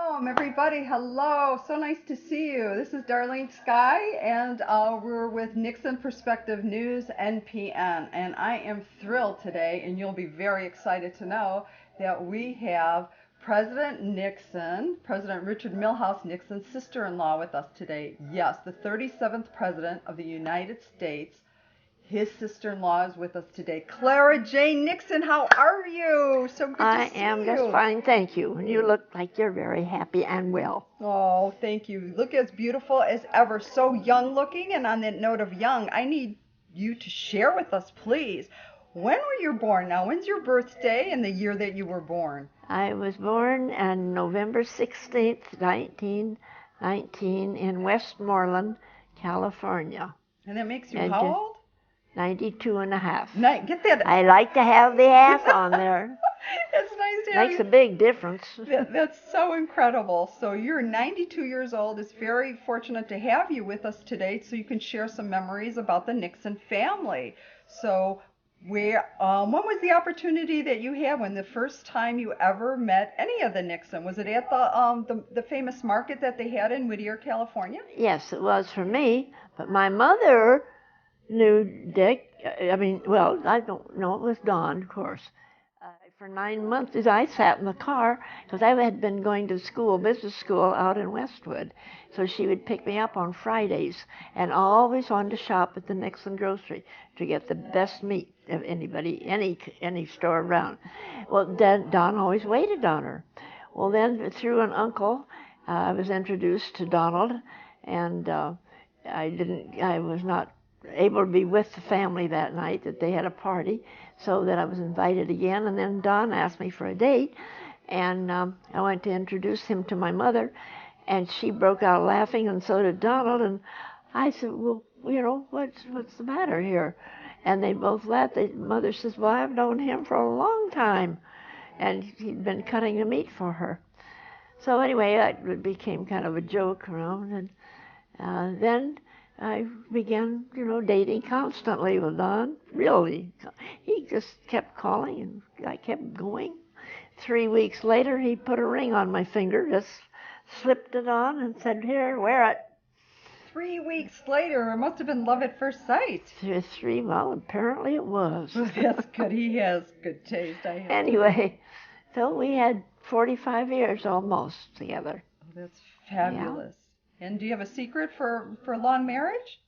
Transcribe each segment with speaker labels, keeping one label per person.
Speaker 1: Welcome, everybody. Hello. So nice to see you. This is Darlene Sky, and we're with Nixon Perspective News NPN. And I am thrilled today, and you'll be very excited to know that we have President Nixon, President Richard Milhous Nixon's sister-in-law with us today. Yes, the 37th President of the United States. His sister-in-law is with us today. Clara Jane Nixon, how are you? So good to see you.
Speaker 2: I am just fine, thank you. And you look like you're very happy and well.
Speaker 1: Oh, thank you. You look as beautiful as ever. So young looking. And on that note of young, I need you to share with us, please. When were you born? Now, when's your birthday and the year that you were born?
Speaker 2: I was born on November 16th, 1919 in Westmoreland, California.
Speaker 1: And that makes you how old?
Speaker 2: 92 and a half.
Speaker 1: Get that.
Speaker 2: I like to have the half on there.
Speaker 1: It's nice to have
Speaker 2: Makes a big difference.
Speaker 1: That's so incredible. So you're 92 years old. It's very fortunate to have you with us today so you can share some memories about the Nixon family. So when was the opportunity that you had when the first time you ever met any of the Nixon? Was it at the famous market that they had in Whittier, California?
Speaker 2: Yes, it was for me. But my mother knew Dick. I don't know. It was Dawn, of course. For 9 months, as I sat in the car, because I had been going to school, business school, out in Westwood. So she would pick me up on Fridays, and always wanted to shop at the Nixon grocery to get the best meat of anybody, any store around. Well, Don always waited on her. Well, then through an uncle, I was introduced to Donald, and I was not able to be with the family that night, that they had a party, so that I was invited again. And then Don asked me for a date, and I went to introduce him to my mother, and she broke out laughing, and so did Donald. And I said, well, what's the matter here? And they both laughed. Mother says, well, I've known him for a long time, and he'd been cutting the meat for her. So anyway, it became kind of a joke around, and then I began, dating constantly with Don. Really, he just kept calling, and I kept going. 3 weeks later, he put a ring on my finger, just slipped it on, and said, "Here, wear it."
Speaker 1: 3 weeks later, it must have been love at first sight.
Speaker 2: Well, apparently it was.
Speaker 1: That's good. He has good taste.
Speaker 2: Anyway, so we had 45 years almost together.
Speaker 1: Oh, that's fabulous. Yeah. And do you have a secret for long marriage?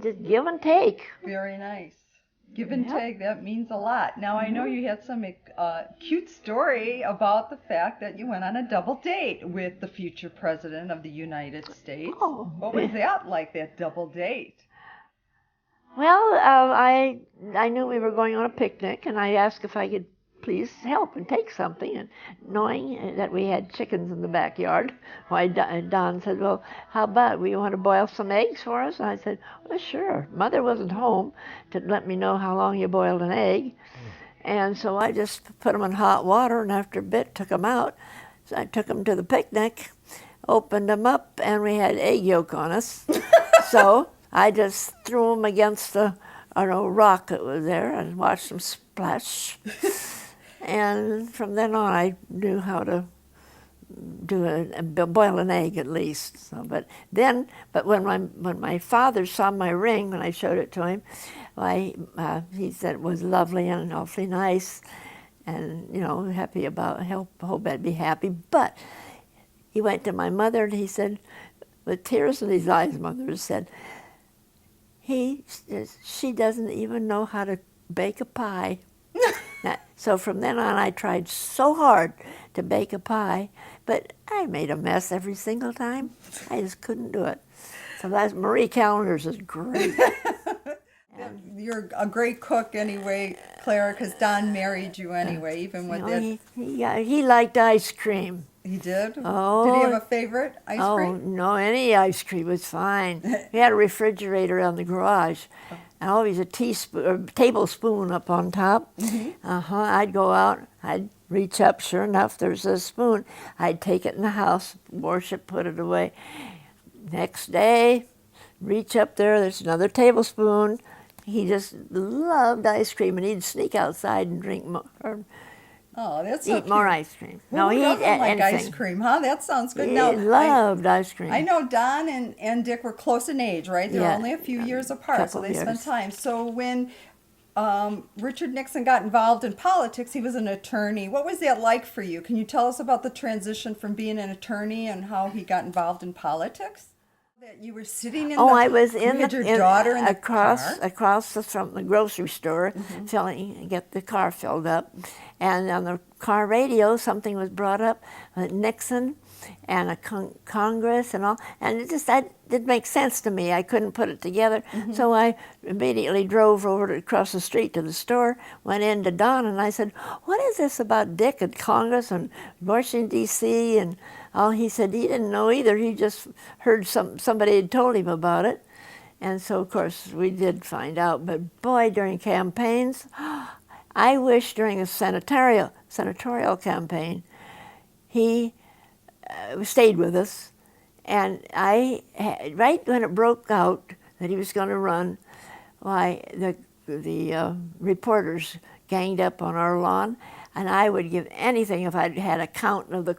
Speaker 2: Just give and take.
Speaker 1: Very nice. Give and take, that means a lot. Now, I know you had some cute story about the fact that you went on a double date with the future president of the United States.
Speaker 2: Oh.
Speaker 1: What was that like, that double date?
Speaker 2: Well, I knew we were going on a picnic, and I asked if I could please help and take something, and knowing that we had chickens in the backyard, Don said, well, how about, we want to boil some eggs for us? And I said, well, sure. Mother wasn't home to let me know how long you boiled an egg, and so I just put them in hot water, and after a bit took them out. So I took them to the picnic, opened them up, and we had egg yolk on us. So I just threw them against the rock that was there and watched them splash. And from then on, I knew how to boil an egg at least. So, but when my father saw my ring, when I showed it to him, he said it was lovely and awfully nice, and happy about. Hope I'd be happy. But he went to my mother and he said, with tears in his eyes, Mother said, she doesn't even know how to bake a pie. So from then on, I tried so hard to bake a pie, but I made a mess every single time. I just couldn't do it. So Marie Callender's is great.
Speaker 1: You're a great cook anyway, Clara, because Don married you anyway, even with it.
Speaker 2: He liked ice cream.
Speaker 1: He did?
Speaker 2: Oh.
Speaker 1: Did he have a favorite ice cream?
Speaker 2: Oh, no, any ice cream was fine. We had a refrigerator in the garage. And always a tablespoon up on top. Mm-hmm. I'd go out, I'd reach up, sure enough, there's a spoon. I'd take it in the house, wash it, put it away. Next day, reach up there's another tablespoon. He just loved ice cream, and he'd sneak outside and drink more,
Speaker 1: Oh, that's so
Speaker 2: Eat more
Speaker 1: cute.
Speaker 2: ice cream.
Speaker 1: Well,
Speaker 2: No,
Speaker 1: who
Speaker 2: he eat
Speaker 1: doesn't like ice
Speaker 2: anything.
Speaker 1: cream, huh? That sounds good.
Speaker 2: He
Speaker 1: Now,
Speaker 2: loved ice cream.
Speaker 1: I know Don and Dick were close in age, right? They were
Speaker 2: Yeah,
Speaker 1: only a few
Speaker 2: a
Speaker 1: years apart, so
Speaker 2: couple of
Speaker 1: they spent
Speaker 2: years.
Speaker 1: time. So when Richard Nixon got involved in politics, he was an attorney. What was that like for you? Can you tell us about the transition from being an attorney and how he got involved in politics? That you were sitting in
Speaker 2: Oh,
Speaker 1: the,
Speaker 2: I was
Speaker 1: you had your daughter in the car.
Speaker 2: from the grocery store, get the car filled up, and on the car radio something was brought up, Nixon, and a Congress and all, and that didn't make sense to me. I couldn't put it together, so I immediately drove across the street to the store, went in to Don, and I said, "What is this about Dick and Congress and Washington D.C. and all?" He said he didn't know either. He just heard somebody had told him about it, and so of course we did find out. But boy, during campaigns, I wish during a senatorial campaign, he stayed with us, and right when it broke out that he was going to run, why the reporters ganged up on our lawn, and I would give anything if I'd had a count of the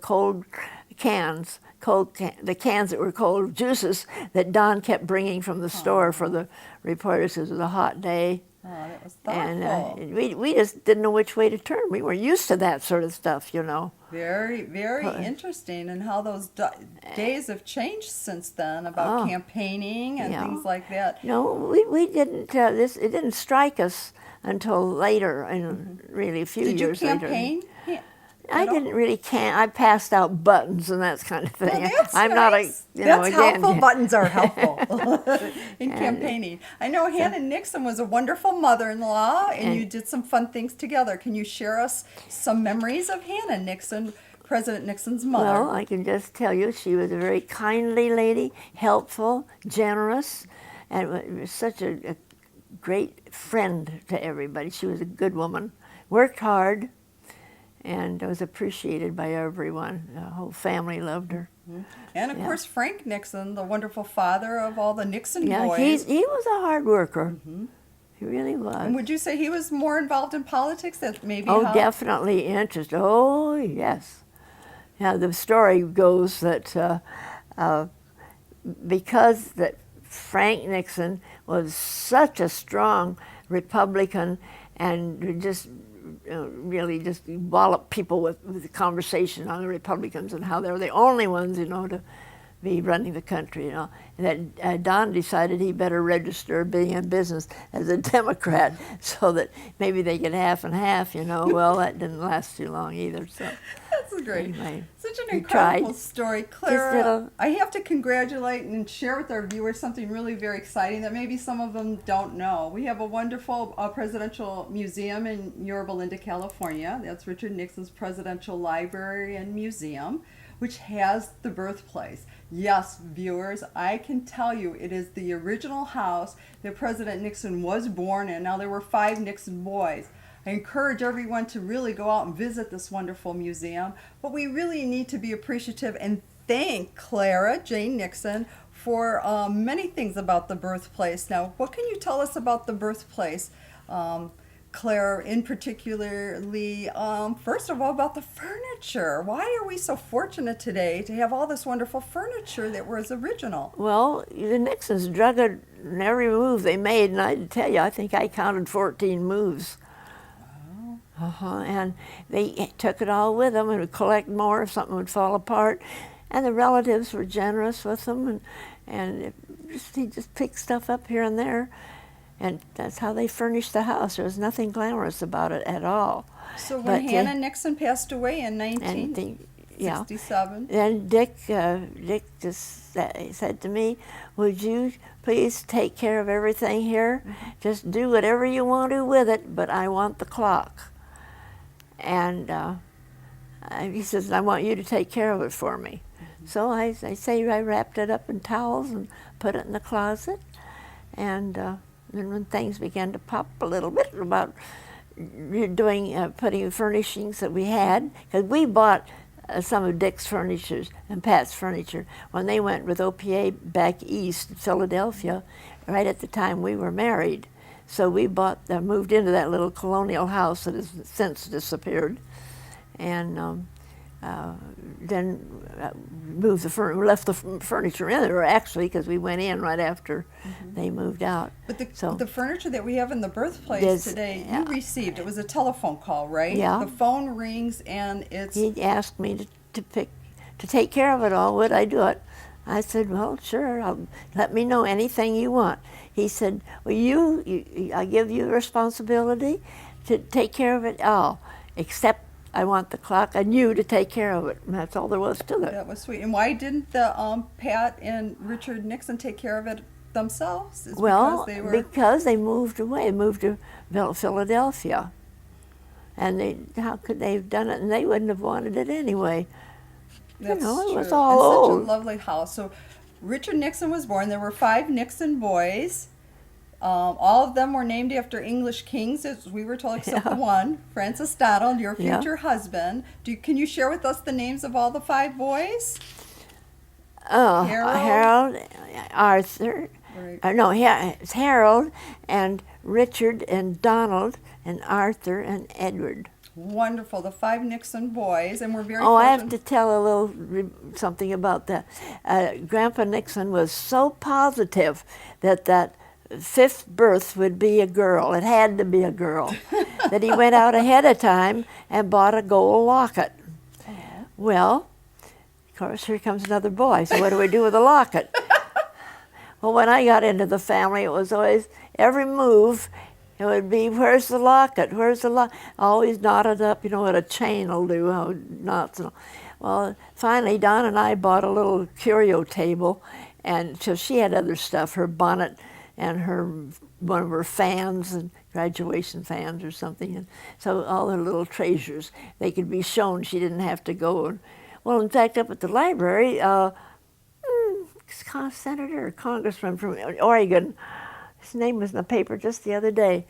Speaker 2: the cans that were cold juices that Don kept bringing from the store for the reporters. It was a hot day.
Speaker 1: Oh, that was
Speaker 2: And
Speaker 1: thoughtful.
Speaker 2: we just didn't know which way to turn. We weren't used to that sort of stuff, you know.
Speaker 1: Very, very interesting, and how those days have changed since then about
Speaker 2: Oh,
Speaker 1: campaigning and
Speaker 2: yeah.
Speaker 1: things like that.
Speaker 2: No, we didn't. It didn't strike us until later, and really a few
Speaker 1: Did you
Speaker 2: years later.
Speaker 1: campaign?
Speaker 2: I didn't really I passed out buttons and that kind of thing.
Speaker 1: Well, that's
Speaker 2: I'm
Speaker 1: nice.
Speaker 2: not a,
Speaker 1: That's
Speaker 2: again.
Speaker 1: helpful. Buttons are helpful in campaigning. I know Hannah Nixon was a wonderful mother-in-law, and you did some fun things together. Can you share us some memories of Hannah Nixon, President Nixon's mother?
Speaker 2: Well, I can just tell you, she was a very kindly lady, helpful, generous, and was such a great friend to everybody. She was a good woman, worked hard, and was appreciated by everyone. The whole family loved her.
Speaker 1: And of course, Frank Nixon, the wonderful father of all the Nixon
Speaker 2: Yeah,
Speaker 1: boys.
Speaker 2: he was a hard worker. He really
Speaker 1: And
Speaker 2: was.
Speaker 1: would you say he was more involved in politics? That maybe
Speaker 2: Oh,
Speaker 1: helped?
Speaker 2: definitely interested. Oh, yes. Yeah, the story goes that because that Frank Nixon was such a strong Republican and just really just wallop people with the conversation on the Republicans and how they were the only ones, to be running the country, And that Don decided he better register being in business as a Democrat so that maybe they get half and half, Well, that didn't last too long either, so.
Speaker 1: That's great.
Speaker 2: Anyway,
Speaker 1: Such an
Speaker 2: we
Speaker 1: incredible
Speaker 2: tried.
Speaker 1: story.
Speaker 2: Just
Speaker 1: Clara,
Speaker 2: little-
Speaker 1: I have to congratulate and share with our viewers something really very exciting that maybe some of them don't know. We have a wonderful presidential museum in Yorba Linda, California. That's Richard Nixon's Presidential Library and Museum, which has the birthplace. Yes, viewers, I can tell you it is the original house that President Nixon was born in. Now, there were 5 Nixon boys. I encourage everyone to really go out and visit this wonderful museum. But we really need to be appreciative and thank Clara Jane Nixon for many things about the birthplace. Now, what can you tell us about the birthplace, Clara, in particularly, first of all, about the furniture? Why are we so fortunate today to have all this wonderful furniture that was original?
Speaker 2: Well, the Nixons drug it in every move they made, and I tell you, I think I counted 14 moves. And they took it all with them and would collect more if something would fall apart. And the relatives were generous with them, and he just picked stuff up here and there. And that's how they furnished the house. There was nothing glamorous about it at all.
Speaker 1: So when
Speaker 2: But,
Speaker 1: Hannah Nixon passed away in
Speaker 2: and
Speaker 1: 1967,
Speaker 2: then Dick just said to me, "Would you please take care of everything here? Just do whatever you want to with it, but I want the clock." And he says, "I want you to take care of it for me." So I wrapped it up in towels and put it in the closet. And then when things began to pop a little bit about putting furnishings that we had, because we bought some of Dick's furnitures and Pat's furniture when they went with OPA back east, Philadelphia, right at the time we were married. So we moved into that little colonial house that has since disappeared. and then moved left the furniture in there, actually, because we went in right after they moved out.
Speaker 1: But
Speaker 2: So
Speaker 1: the furniture that we have in the birthplace
Speaker 2: There's-
Speaker 1: today, you received. It was a telephone call, right?
Speaker 2: Yeah.
Speaker 1: The phone rings and it's.
Speaker 2: he asked me to take care of it all. Would I do it? I said, well, sure. Let me know anything you want. He said, well, I give you the responsibility to take care of it all, except I want the clock and you to take care of it. And that's all there was to it.
Speaker 1: That was sweet. And why didn't the Pat and Richard Nixon take care of it themselves? It's
Speaker 2: Well,
Speaker 1: because
Speaker 2: they moved away. They moved to Philadelphia. And how could they have done it? And they wouldn't have wanted it anyway.
Speaker 1: That's
Speaker 2: it was
Speaker 1: true.
Speaker 2: all
Speaker 1: and
Speaker 2: old.
Speaker 1: Such a lovely house. So Richard Nixon was born. There were 5 Nixon boys. All of them were named after English kings, as we were told, except the one, Francis Donald, your future husband. Can you share with us the names of all the 5 boys?
Speaker 2: Harold, Arthur.
Speaker 1: Right.
Speaker 2: No, it's Harold and Richard and Donald and Arthur and Edward.
Speaker 1: Wonderful, the 5 Nixon boys, and we're very
Speaker 2: Oh, I have
Speaker 1: fortunate.
Speaker 2: to tell a little something about that. Grandpa Nixon was so positive that 5th birth would be a girl. It had to be a girl. That he went out ahead of time and bought a gold locket. Well, of course, here comes another boy. So what do we do with the locket? Well, when I got into the family, it was always every move. It would be, where's the locket? Where's the locket? Always knotted up, you know what a chain will do, how knots and all. Well, finally, Don and I bought a little curio table, and so she had other stuff, her bonnet and one of her fans, and graduation fans or something. And so all her little treasures, they could be shown. She didn't have to go. Well, in fact, up at the library, senator or congressman from Oregon, his name was in the paper just the other day,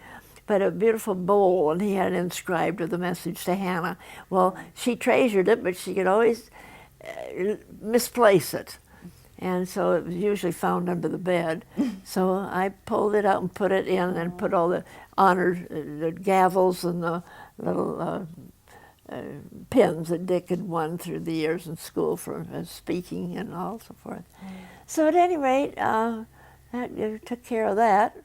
Speaker 2: but a beautiful bowl, and he had it inscribed with a message to Hannah. Well, she treasured it, but she could always misplace it. And so it was usually found under the bed. So I pulled it out and put it in and put all the honors, the gavels and the little pins that Dick had won through the years in school for speaking and all so forth. So at any rate, that took care of that.